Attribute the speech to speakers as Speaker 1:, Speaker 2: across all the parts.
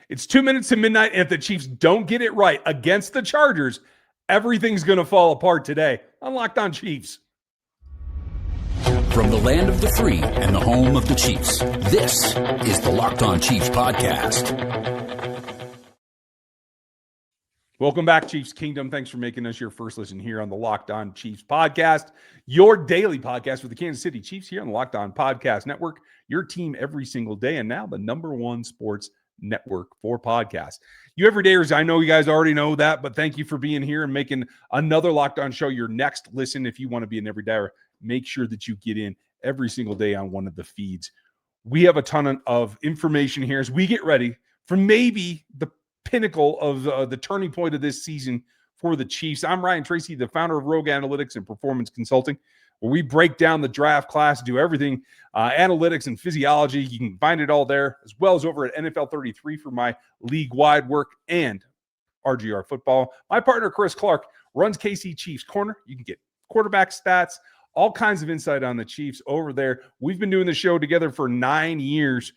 Speaker 1: It's 2 minutes to midnight, and if the Chiefs don't get it right against the Chargers, everything's going to fall apart today on Locked On Chiefs.
Speaker 2: From the land of the free and the home of the Chiefs, this is the Locked On Chiefs podcast.
Speaker 1: Welcome back, Chiefs Kingdom. Thanks for making us your first listen here on the Locked On Chiefs podcast, your daily podcast with the Kansas City Chiefs here on the Locked On Podcast Network, your team every single day, and now the #1 sports network for podcasts. You everydayers, I know you guys already know that, but thank you for being here and making another Locked On show your next listen. If you want to be an everydayer, make sure that you get in every single day on one of the feeds. We have a ton of information here as we get ready for maybe the pinnacle of the turning point of this season for the Chiefs. I'm Ryan Tracy, the founder of Rogue Analytics and Performance Consulting, where we break down the draft class, do everything analytics and physiology. You can find it all there, as well as over at NFL 33 for my league-wide work and RGR football. My partner, Chris Clark, runs KC Chiefs Corner. You can get quarterback stats, all kinds of insight on the Chiefs over there. We've been doing the show together for 9 years,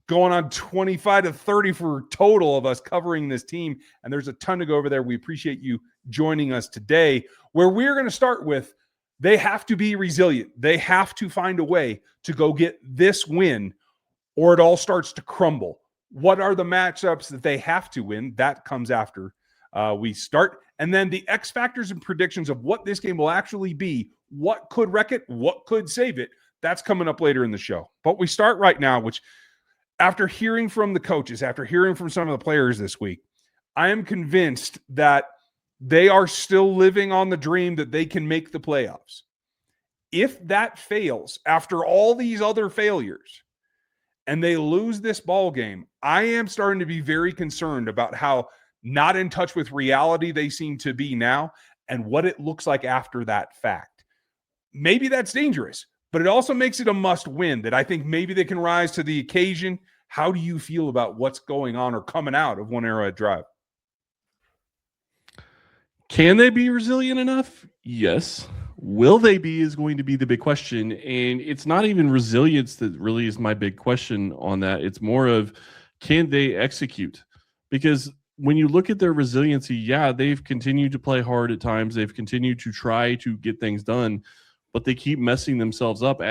Speaker 1: going on 25 to 30 for total of us covering this team. And there's a ton to go over there. We appreciate you joining us today, where we're going to start with they have to be resilient. They have to find a way to go get this win, or it all starts to crumble. What are the matchups that they have to win? That comes after we start. And then the X factors and predictions of what this game will actually be, what could wreck it, what could save it, that's coming up later in the show. But we start right now, which after hearing from the coaches, after hearing from some of the players this week, I am convinced that they are still living on the dream that they can make the playoffs. If that fails after all these other failures and they lose this ball game, I am starting to be very concerned about how not in touch with reality they seem to be now and what it looks like after that fact. Maybe that's dangerous, but it also makes it a must win that I think maybe they can rise to the occasion. How do you feel about what's going on or coming out of One Arrowhead Drive?
Speaker 3: Can they be resilient enough? Yes. Will they be is going to be the big question. And it's not even resilience that really is my big question on that. It's more of, can they execute? Because when you look at their resiliency, yeah, they've continued to play hard at times. They've continued to try to get things done, but they keep messing themselves up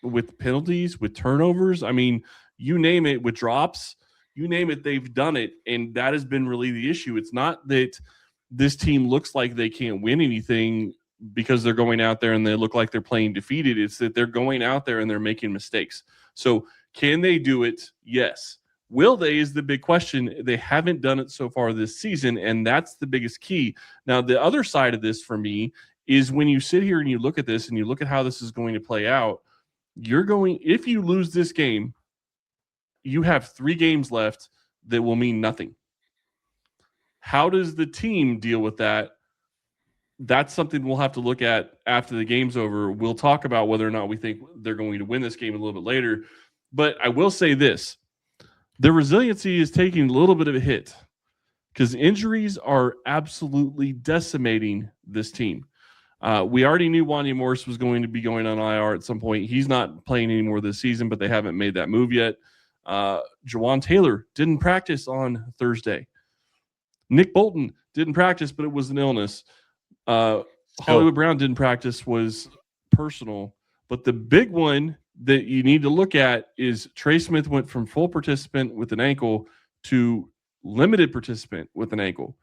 Speaker 3: with penalties, with turnovers. I mean, you name it, with drops, you name it, they've done it. And that has been really the issue. It's not that this team looks like they can't win anything because they're going out there and they look like they're playing defeated. It's that they're going out there and they're making mistakes. So can they do it? Yes. Will they is the big question. They haven't done it so far this season, and that's the biggest key. Now, the other side of this for me is when you sit here and you look at this and you look at how this is going to play out, if you lose this game, you have 3 games left that will mean nothing. How does the team deal with that? That's something we'll have to look at after the game's over. We'll talk about whether or not we think they're going to win this game a little bit later. But I will say this. The resiliency is taking a little bit of a hit because injuries are absolutely decimating this team. We already knew Wanya Morris was going to be going on IR at some point. He's not playing anymore this season, but they haven't made that move yet. Jawaan Taylor didn't practice on Thursday. Nick Bolton didn't practice, but it was an illness. Hollywood Brown didn't practice, was personal. But the big one that you need to look at is Trey Smith went from full participant with an ankle to limited participant with an ankle.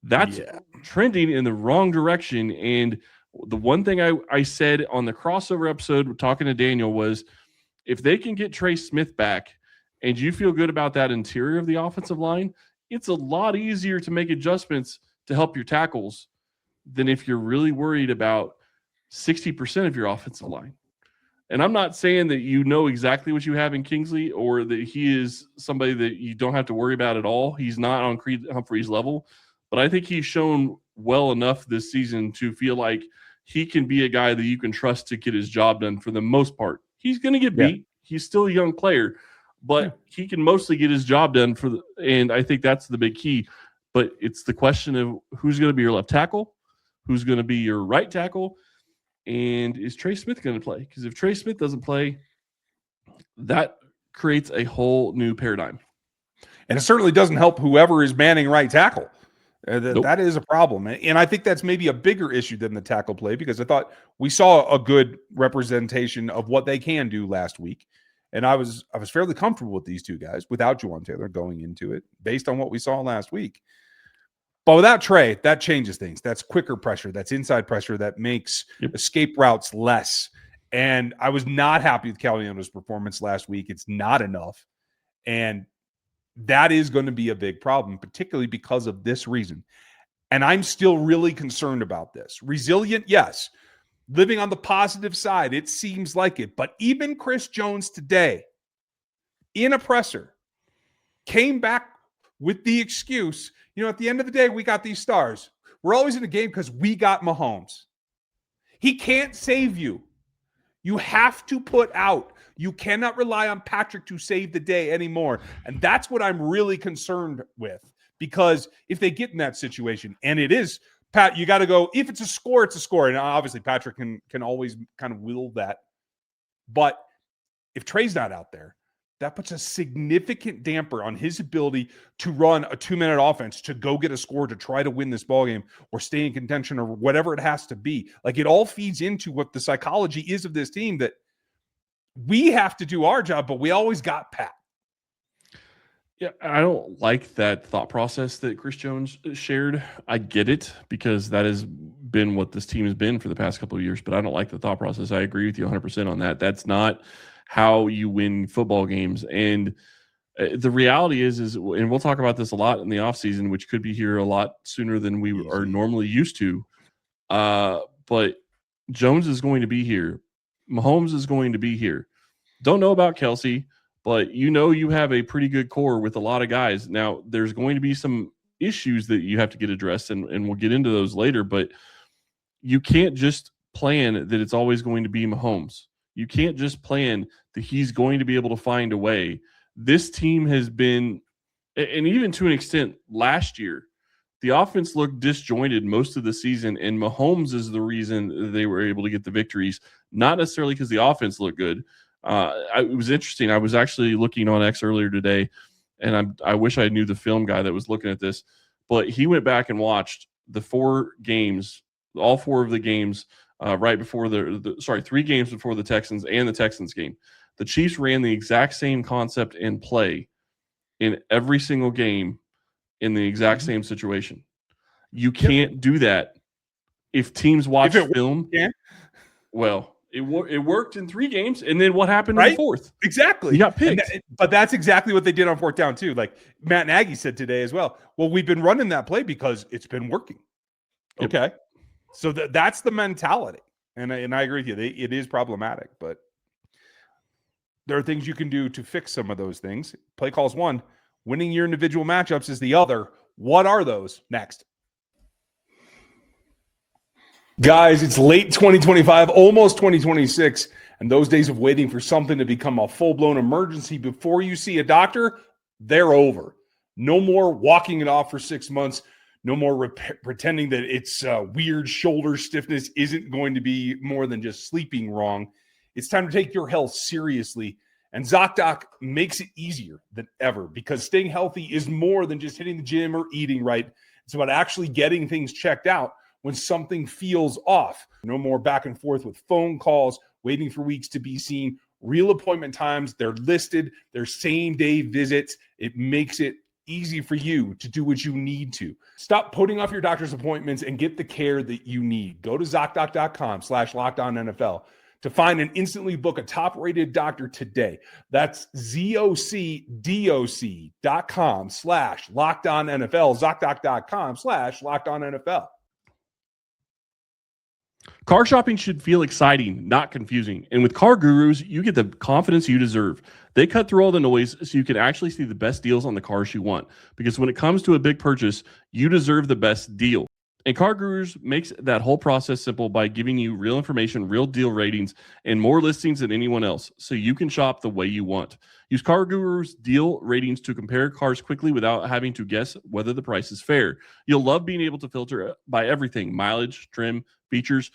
Speaker 3: That's trending in the wrong direction. And the one thing I said on the crossover episode talking to Daniel was, if they can get Trey Smith back and you feel good about that interior of the offensive line, it's a lot easier to make adjustments to help your tackles than if you're really worried about 60% of your offensive line. And I'm not saying that you know exactly what you have in Kingsley or that he is somebody that you don't have to worry about at all. He's not on Creed Humphrey's level, but I think he's shown well enough this season to feel like he can be a guy that you can trust to get his job done for the most part. He's going to get beat. He's still a young player, but he can mostly get his job done and I think that's the big key. But it's the question of who's going to be your left tackle, who's going to be your right tackle, and is Trey Smith going to play? Because if Trey Smith doesn't play, that creates a whole new paradigm.
Speaker 1: And it certainly doesn't help whoever is manning right tackle.
Speaker 3: Nope.
Speaker 1: That is a problem. And I think that's maybe a bigger issue than the tackle play, because I thought we saw a good representation of what they can do last week. And I was fairly comfortable with these two guys without Jawaan Taylor going into it based on what we saw last week. But without Trey, that changes things. That's quicker pressure. That's inside pressure that makes escape routes less. And I was not happy with Caliano's performance last week. It's not enough. And that is going to be a big problem, particularly because of this reason. And I'm still really concerned about this. Resilient, yes. Living on the positive side, it seems like it. But even Chris Jones today, in a presser, came back with the excuse, at the end of the day, we got these stars. We're always in a game because we got Mahomes. He can't save you. You have to put out. You cannot rely on Patrick to save the day anymore. And that's what I'm really concerned with. Because if they get in that situation, and it is, Pat, you got to go, if it's a score, it's a score. And obviously Patrick can always kind of will that. But if Trey's not out there, that puts a significant damper on his ability to run a 2-minute offense, to go get a score, to try to win this ballgame or stay in contention or whatever it has to be. Like, it all feeds into what the psychology is of this team, that we have to do our job, but we always got Pat.
Speaker 3: Yeah, I don't like that thought process that Chris Jones shared. I get it, because that has been what this team has been for the past couple of years, but I don't like the thought process. I agree with you 100% on that. That's not how you win football games. And the reality is, and we'll talk about this a lot in the offseason, which could be here a lot sooner than we are normally used to. But Jones is going to be here. Mahomes is going to be here. Don't know about Kelsey, but you have a pretty good core with a lot of guys. Now, there's going to be some issues that you have to get addressed, and we'll get into those later, but you can't just plan that it's always going to be Mahomes. You can't just plan that he's going to be able to find a way. This team has been, and even to an extent last year, the offense looked disjointed most of the season, and Mahomes is the reason they were able to get the victories, not necessarily because the offense looked good. It was interesting. I was actually looking on X earlier today, and I wish I knew the film guy that was looking at this, but he went back and watched the 4 games, all 4 of the games, right before 3 games before the Texans and the Texans game. The Chiefs ran the exact same concept and play in every single game in the exact same situation. You can't do that if teams watch film.
Speaker 1: Yeah.
Speaker 3: Well, it worked in 3 games, and then what happened in the 4th?
Speaker 1: Exactly.
Speaker 3: You got picked.
Speaker 1: But that's exactly what they did on 4th down too. Like Matt Nagy said today as well. Well, we've been running that play because it's been working.
Speaker 3: Yep.
Speaker 1: Okay. So that's the mentality. And I agree with you. It is problematic, but there are things you can do to fix some of those things. Play calls one, winning your individual matchups is the other. What are those? Next. Guys, it's late 2025, almost 2026, and those days of waiting for something to become a full-blown emergency before you see a doctor, they're over. No more walking it off for 6 months. No more pretending that it's weird shoulder stiffness isn't going to be more than just sleeping wrong. It's time to take your health seriously, and ZocDoc makes it easier than ever, because staying healthy is more than just hitting the gym or eating right. It's about actually getting things checked out when something feels off. No more back and forth with phone calls, waiting for weeks to be seen. Real appointment times, they're listed, they're same-day visits. It makes it easy for you to do what you need to. Stop putting off your doctor's appointments and get the care that you need. Go to ZocDoc.com/LockedOnNFL to find and instantly book a top-rated doctor today. That's ZocDoc.com/LockedOnNFL, ZocDoc.com/LockedOnNFL.
Speaker 3: Car shopping should feel exciting, not confusing. And with Car Gurus, you get the confidence you deserve. They cut through all the noise so you can actually see the best deals on the cars you want. Because when it comes to a big purchase, you deserve the best deal. And Car Gurus makes that whole process simple by giving you real information, real deal ratings, and more listings than anyone else, so you can shop the way you want. Use Car Gurus deal ratings to compare cars quickly without having to guess whether the price is fair. You'll love being able to filter by everything: mileage, trim, features,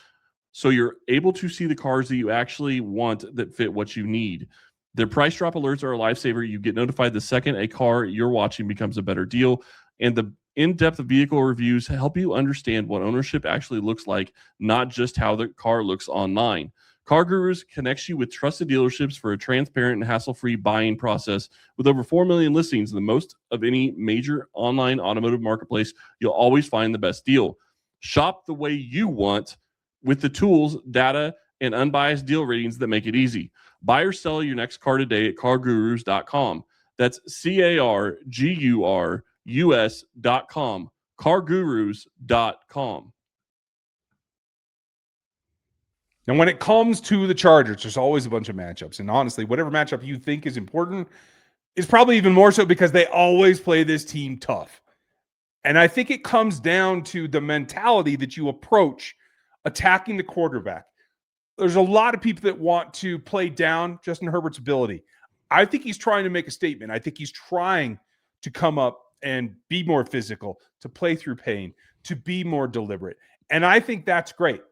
Speaker 3: so you're able to see the cars that you actually want that fit what you need. Their price drop alerts are a lifesaver. You get notified the second a car you're watching becomes a better deal. And the in-depth vehicle reviews help you understand what ownership actually looks like, not just how the car looks online. Car Gurus connects you with trusted dealerships for a transparent and hassle-free buying process. With over 4 million listings, the most of any major online automotive marketplace, you'll always find the best deal. Shop the way you want with the tools, data, and unbiased deal ratings that make it easy. Buy or sell your next car today at cargurus.com. That's CARGURUS.com. Cargurus.com.
Speaker 1: And when it comes to the Chargers, there's always a bunch of matchups. And honestly, whatever matchup you think is important is probably even more so because they always play this team tough. And I think it comes down to the mentality that you approach attacking the quarterback. There's a lot of people that want to play down Justin Herbert's ability. I think he's trying to make a statement. I think he's trying to come up and be more physical, to play through pain, to be more deliberate. And I think that's great.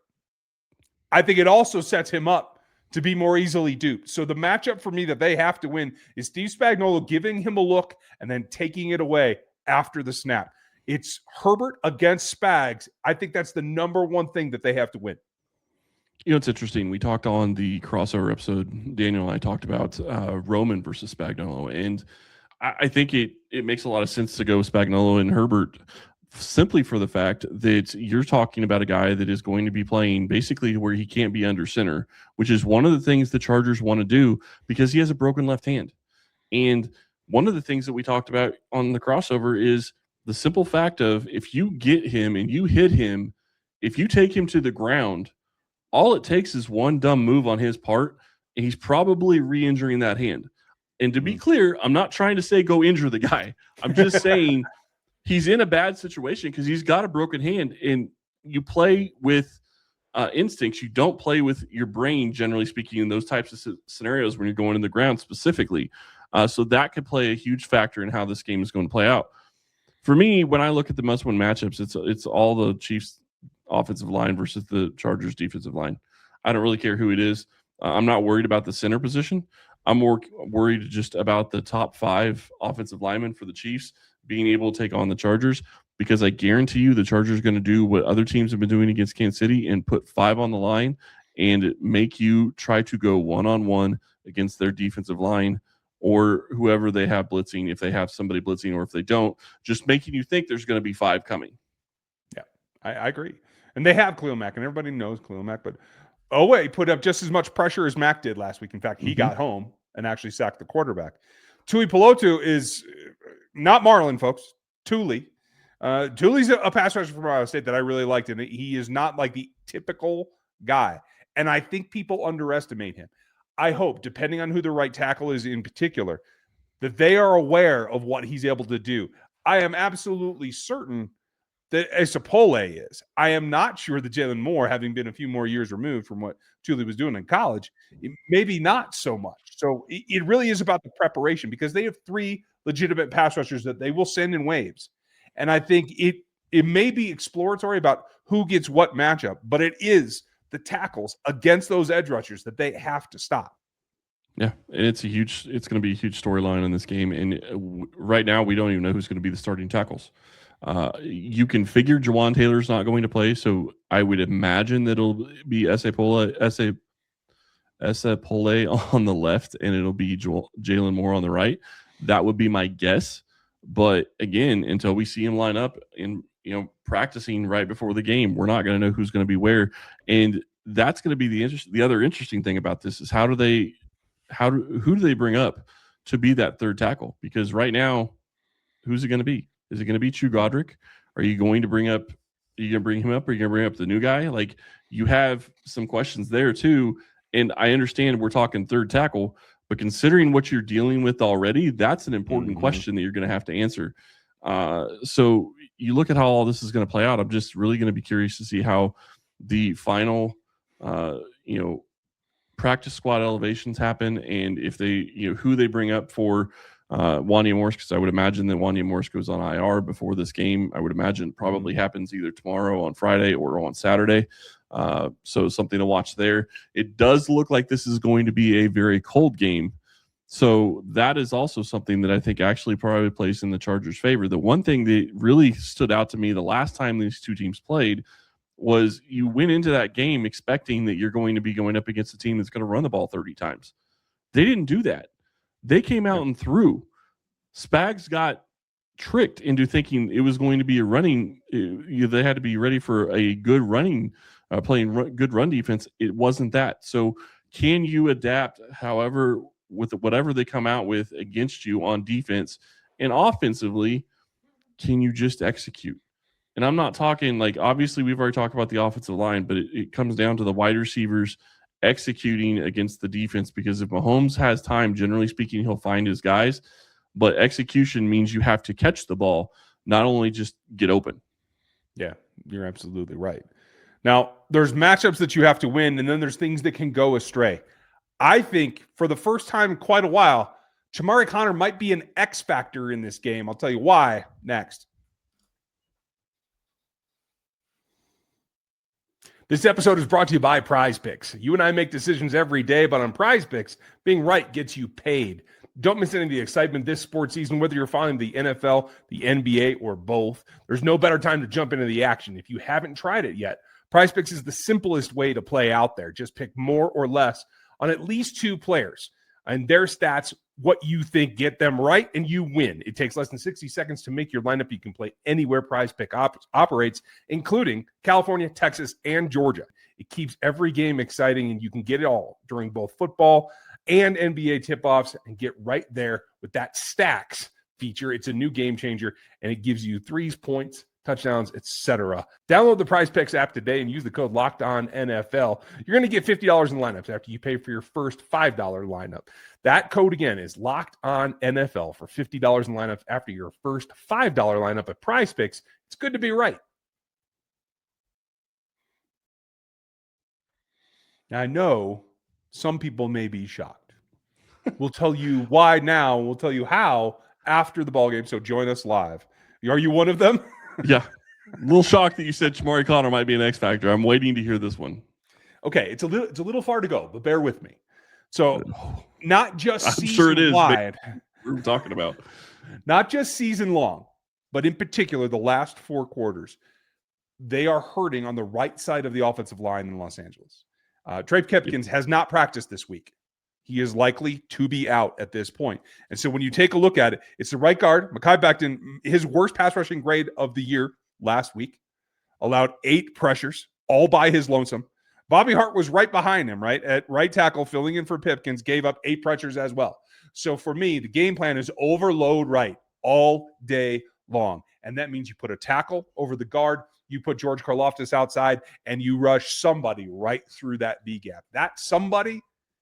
Speaker 1: I think it also sets him up to be more easily duped. So the matchup for me that they have to win is Steve Spagnuolo giving him a look and then taking it away after the snap. It's Herbert against Spags. I think that's the number one thing that they have to win.
Speaker 3: You know, it's interesting. We talked on the crossover episode, Daniel and I talked about Roman versus Spagnuolo. And I think it makes a lot of sense to go Spagnuolo and Herbert simply for the fact that you're talking about a guy that is going to be playing basically where he can't be under center, which is one of the things the Chargers want to do because he has a broken left hand. And one of the things that we talked about on the crossover is the simple fact of if you get him and you hit him, if you take him to the ground, all it takes is one dumb move on his part, and he's probably re-injuring that hand. And to be clear, I'm not trying to say go injure the guy. I'm just saying he's in a bad situation because he's got a broken hand, and you play with instincts. You don't play with your brain, generally speaking, in those types of scenarios when you're going in the ground specifically. So that could play a huge factor in how this game is going to play out. For me, when I look at the must-win matchups, it's all the Chiefs offensive line versus the Chargers defensive line. I don't really care who it is. I'm not worried about the center position. I'm more worried just about the top 5 offensive linemen for the Chiefs being able to take on the Chargers, because I guarantee you the Chargers are going to do what other teams have been doing against Kansas City and put 5 on the line and make you try to go one-on-one against their defensive line or whoever they have blitzing, if they have somebody blitzing or if they don't, just making you think there's going to be 5 coming.
Speaker 1: Yeah, I agree. And they have Khalil Mack, and everybody knows Khalil Mack, but Owe put up just as much pressure as Mack did last week. In fact, he got home and actually sacked the quarterback. Tui Pelotu is not Marlon, folks. Tuli. Tuli's a pass rusher from Ohio State that I really liked, and he is not like the typical guy. And I think people underestimate him. I hope, depending on who the right tackle is in particular, that they are aware of what he's able to do. I am absolutely certain that Esapole is. I am not sure that Jalen Moore, having been a few more years removed from what Tuli was doing in college, maybe not so much. So it really is about the preparation, because they have 3 legitimate pass rushers that they will send in waves. And I think it may be exploratory about who gets what matchup, but it is the tackles against those edge rushers that they have to stop.
Speaker 3: Yeah, and it's going to be a huge storyline in this game. And right now, we don't even know who's going to be the starting tackles. You can figure Jawaan Taylor's not going to play, so I would imagine that it'll be Esapole on the left, and it'll be Jalen Moore on the right. That would be my guess. But again, until we see him line up and practicing right before the game, we're not going to know who's going to be where. And that's going to be the other interesting thing about this is who do they bring up to be that third tackle? Because right now, who's it going to be? Is it going to be Chu Godric? Are you going to bring him up? Or are you going to bring up the new guy? Like, you have some questions there too. And I understand we're talking third tackle, but considering what you're dealing with already, that's an important question that you're going to have to answer. So you look at how all this is going to play out. I'm just really going to be curious to see how the final, practice squad elevations happen, and if they, who they bring up for Wanya Morse, because I would imagine that Wanya Morse goes on IR before this game. I would imagine probably happens either tomorrow on Friday or on Saturday. So something to watch there. It does look like this is going to be a very cold game. So that is also something that I think actually probably plays in the Chargers' favor. The one thing that really stood out to me the last time these two teams played was you went into that game expecting that you're going to be going up against a team that's going to run the ball 30 times. They didn't do that. They came out and threw. Spags got tricked into thinking it was going to be a running. They had to be ready for a good running, good run defense. It wasn't that. So can you adapt, however, with whatever they come out with against you on defense and offensively? Can you just execute? And I'm not talking like, obviously we've already talked about the offensive line, but it comes down to the wide receivers executing against the defense, because if Mahomes has time, generally speaking, he'll find his guys, but execution means you have to catch the ball, not only just get open.
Speaker 1: Yeah, you're absolutely right. Now, there's matchups that you have to win, and then there's things that can go astray. I think for the first time in quite a while, Chamarri Connor might be an X factor in this game. I'll tell you why next. This episode is brought to you by Prize Picks. You and I make decisions every day, but on Prize Picks, being right gets you paid. Don't miss any of the excitement this sports season, whether you're following the NFL, the NBA, or both. There's no better time to jump into the action. If you haven't tried it yet, Prize Picks is the simplest way to play out there. Just pick more or less on at least two players and their stats, what you think, get them right, and you win. It takes less than 60 seconds to make your lineup. You can play anywhere Prize Pick operates, including California, Texas, and Georgia. It keeps every game exciting, and you can get it all during both football and NBA tip-offs and get right there with that stacks feature. It's a new game changer, and it gives you threes, points, touchdowns, etc. Download the Prize Picks app today and use the code LOCKEDONNFL. You're going to get $50 in lineups after you pay for your first $5 lineup. That code again is LOCKEDONNFL for $50 in lineups after your first $5 lineup at Prize Picks. It's good to be right. Now, I know some people may be shocked. We'll tell you why now. We'll tell you how after the ballgame. So join us live. Are you one of them?
Speaker 3: Yeah. A little shocked that you said Chamarri Connor might be an X factor. I'm waiting to hear this one.
Speaker 1: Okay, it's a little far to go, but bear with me. So not just
Speaker 3: I'm
Speaker 1: season
Speaker 3: sure it is
Speaker 1: wide,
Speaker 3: we're talking about.
Speaker 1: Not just season long, but in particular the last four quarters, they are hurting on the right side of the offensive line in Los Angeles. Trey Pipkins has not practiced this week. He is likely to be out at this point. And so when you take a look at it, it's the right guard, Mekhi Becton, his worst pass rushing grade of the year last week, allowed 8 pressures, all by his lonesome. Bobby Hart was right behind him, right? At right tackle, filling in for Pipkins, gave up 8 pressures as well. So for me, the game plan is overload right all day long. And that means you put a tackle over the guard, you put George Karlaftis outside, and you rush somebody right through that B gap. That somebody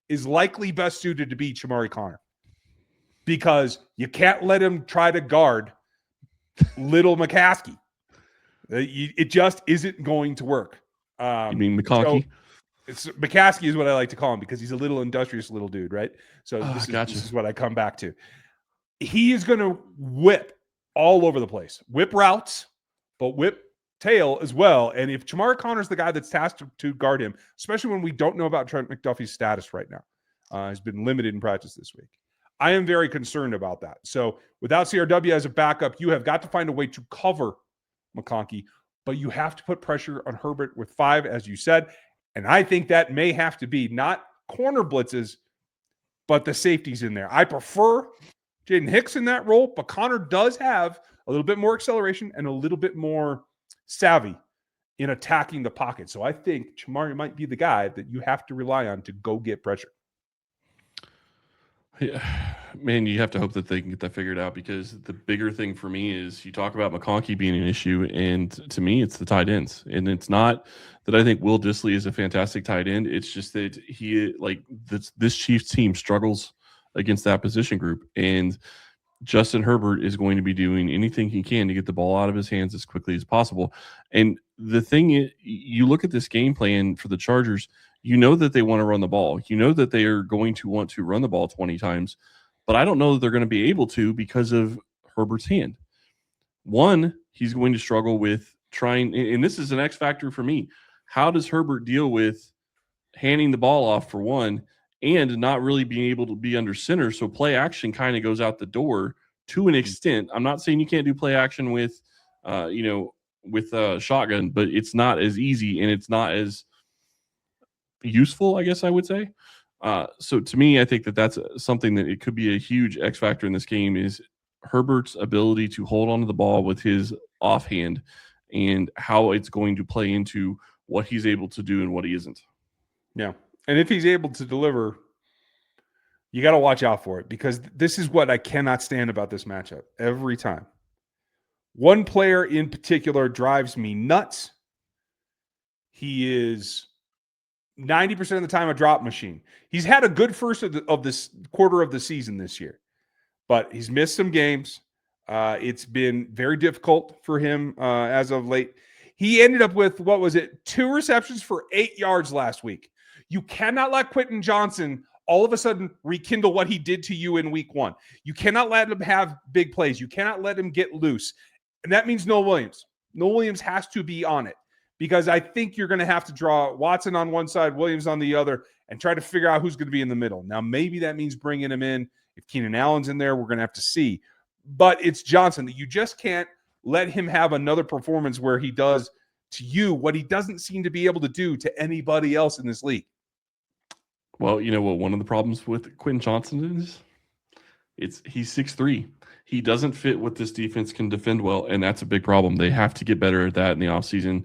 Speaker 1: is likely best suited to be Chamarri Connor, because you can't let him try to guard little McCaskey. It just isn't going to work.
Speaker 3: You mean McConkey?
Speaker 1: So McCaskey is what I like to call him, because he's a little industrious little dude, right? So this is what I come back to. He is going to whip all over the place. Whip routes, but whip tail as well. And if Chamarri Connor's the guy that's tasked to guard him, especially when we don't know about Trent McDuffie's status right now, he's been limited in practice this week, I am very concerned about that. So without CRW as a backup, you have got to find a way to cover McConkey, but you have to put pressure on Herbert with 5, as you said. And I think that may have to be not corner blitzes, but the safeties in there. I prefer Jaden Hicks in that role, but Connor does have a little bit more acceleration and a little bit more savvy in attacking the pocket. So I think Chamarri might be the guy that you have to rely on to go get pressure.
Speaker 3: Yeah, man, you have to hope that they can get that figured out, because the bigger thing for me is you talk about McConkey being an issue, and to me, it's the tight ends. And it's not that I think Will Dissly is a fantastic tight end. It's just that he, like, this Chiefs team struggles against that position group, and Justin Herbert is going to be doing anything he can to get the ball out of his hands as quickly as possible. And the thing is, you look at this game plan for the Chargers, you know that they want to run the ball. You know that they are going to want to run the ball 20 times, but I don't know that they're going to be able to because of Herbert's hand. One, he's going to struggle with trying, and this is an X factor for me. How does Herbert deal with handing the ball off, for one, and not really being able to be under center. So play action kind of goes out the door to an extent. I'm not saying you can't do play action with, shotgun, but it's not as easy and it's not as useful, I guess I would say. So to me, I think that that's something that it could be a huge X factor in this game is Herbert's ability to hold onto the ball with his offhand and how it's going to play into what he's able to do and what he isn't.
Speaker 1: Yeah. And if he's able to deliver, you got to watch out for it, because this is what I cannot stand about this matchup every time. One player in particular drives me nuts. He is 90% of the time a drop machine. He's had a good first of this quarter of the season this year, but he's missed some games. It's been very difficult for him as of late. He ended up with, 2 receptions for 8 yards last week. You cannot let Quentin Johnson all of a sudden rekindle what he did to you in week 1. You cannot let him have big plays. You cannot let him get loose. And that means Noah Williams. Noah Williams has to be on it, because I think you're going to have to draw Watson on one side, Williams on the other, and try to figure out who's going to be in the middle. Now, maybe that means bringing him in. If Keenan Allen's in there, we're going to have to see. But it's Johnson that you just can't let him have another performance where he does to you what he doesn't seem to be able to do to anybody else in this league.
Speaker 3: Well, you know what one of the problems with Quentin Johnson is? He's 6'3". He doesn't fit what this defense can defend well, and that's a big problem. They have to get better at that in the offseason.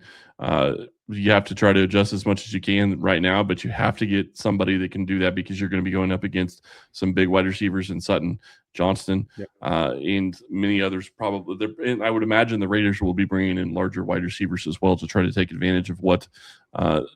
Speaker 3: You have to try to adjust as much as you can right now, but you have to get somebody that can do that, because you're going to be going up against some big wide receivers in Sutton, Johnston, and many others probably. And I would imagine the Raiders will be bringing in larger wide receivers as well to try to take advantage of what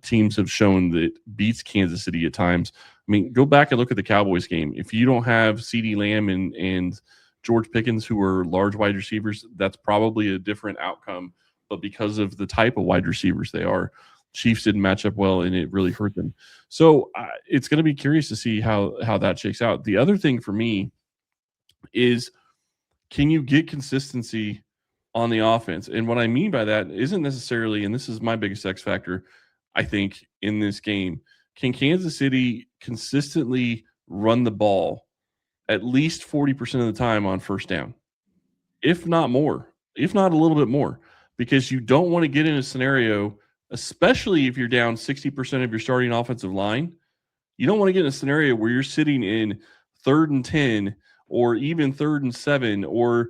Speaker 3: teams have shown that beats Kansas City at times. I mean, go back and look at the Cowboys game. If you don't have CeeDee Lamb and George Pickens, who are large wide receivers, that's probably a different outcome. But because of the type of wide receivers they are, Chiefs didn't match up well, and it really hurt them. So it's going to be curious to see how that shakes out. The other thing for me is, can you get consistency on the offense? And what I mean by that isn't necessarily, and this is my biggest X factor, I think, in this game, can Kansas City consistently run the ball at least 40% of the time on first down, if not more, if not a little bit more? Because you don't want to get in a scenario, especially if you're down 60% of your starting offensive line, you don't want to get in a scenario where you're sitting in 3rd and 10 or even 3rd and 7 or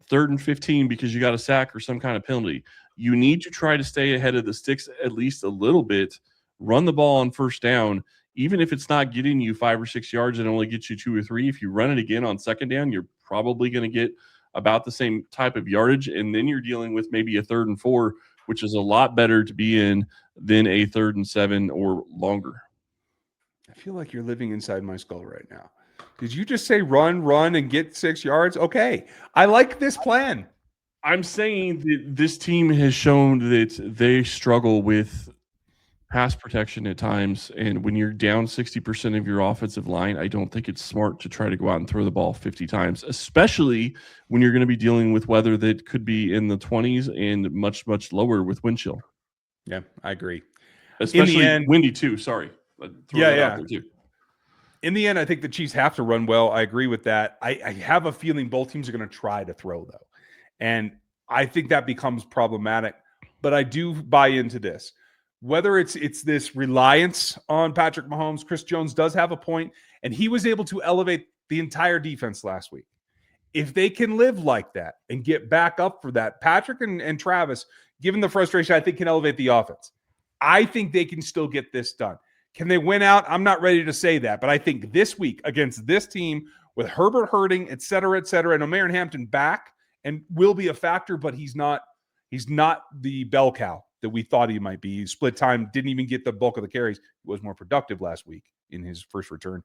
Speaker 3: 3rd and 15 because you got a sack or some kind of penalty. You need to try to stay ahead of the sticks at least a little bit, run the ball on first down, even if it's not getting you 5 or 6 yards and only gets you 2 or 3. If you run it again on second down, you're probably going to get about the same type of yardage, and then you're dealing with maybe a 3rd and 4, which is a lot better to be in than a 3rd and 7 or longer.
Speaker 1: I feel like you're living inside my skull right now. Did you just say run, and get 6 yards? Okay. I like this plan.
Speaker 3: I'm saying that this team has shown that they struggle with pass protection at times, and when you're down 60% of your offensive line, I don't think it's smart to try to go out and throw the ball 50 times, especially when you're going to be dealing with weather that could be in the 20s and much, much lower with wind chill.
Speaker 1: Yeah, I agree.
Speaker 3: Especially windy too. Sorry.
Speaker 1: Yeah. In the end, I think the Chiefs have to run well. I agree with that. I have a feeling both teams are going to try to throw, though. And I think that becomes problematic. But I do buy into this. Whether it's this reliance on Patrick Mahomes, Chris Jones does have a point, and he was able to elevate the entire defense last week. If they can live like that and get back up for that, Patrick and Travis, given the frustration, I think can elevate the offense. I think they can still get this done. Can they win out? I'm not ready to say that, but I think this week against this team with Herbert hurting, et cetera, and O'Mare Hampton back and will be a factor, but he's not the bell cow that we thought he might be. He split time, didn't even get the bulk of the carries. He was more productive last week in his first return.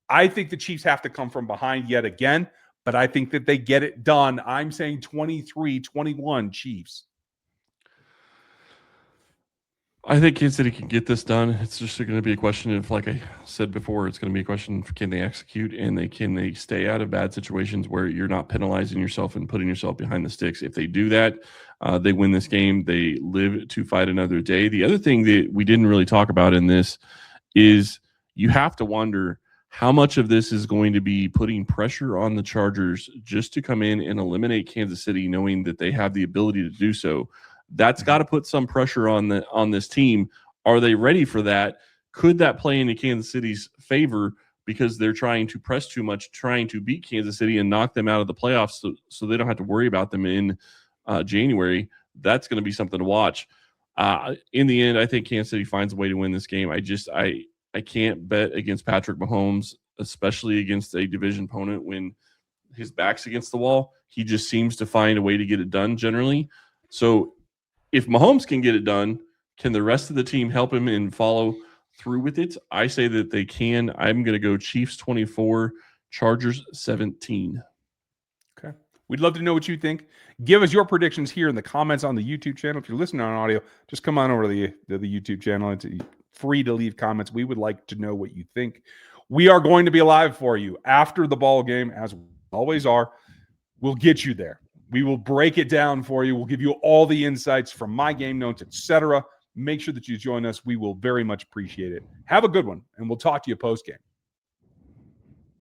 Speaker 1: I think the Chiefs have to come from behind yet again, but I think that they get it done. I'm saying 23-21 Chiefs.
Speaker 3: I think Kansas City can get this done. It's just going to be a question of, like I said before, it's going to be a question of can they execute and can they stay out of bad situations where you're not penalizing yourself and putting yourself behind the sticks. If they do that, they win this game. They live to fight another day. The other thing that we didn't really talk about in this is you have to wonder, how much of this is going to be putting pressure on the Chargers just to come in and eliminate Kansas City, knowing that they have the ability to do so? That's got to put some pressure on this team. Are they ready for that? Could that play into Kansas City's favor because they're trying to press too much, trying to beat Kansas City and knock them out of the playoffs so they don't have to worry about them in January? That's going to be something to watch. In the end, I think Kansas City finds a way to win this game. I can't bet against Patrick Mahomes, especially against a division opponent when his back's against the wall. He just seems to find a way to get it done generally. So if Mahomes can get it done, can the rest of the team help him and follow through with it? I say that they can. I'm going to go Chiefs 24, Chargers 17.
Speaker 1: Okay. We'd love to know what you think. Give us your predictions here in the comments on the YouTube channel. If you're listening on audio, just come on over to the YouTube channel. It's free to leave comments. We would like to know what you think. We are going to be live for you after the ball game, as we always are. We'll get you there. We will break it down for you. We'll give you all the insights from my game notes, etc. Make sure that you join us. We will very much appreciate it. Have a good one, and we'll talk to you post-game.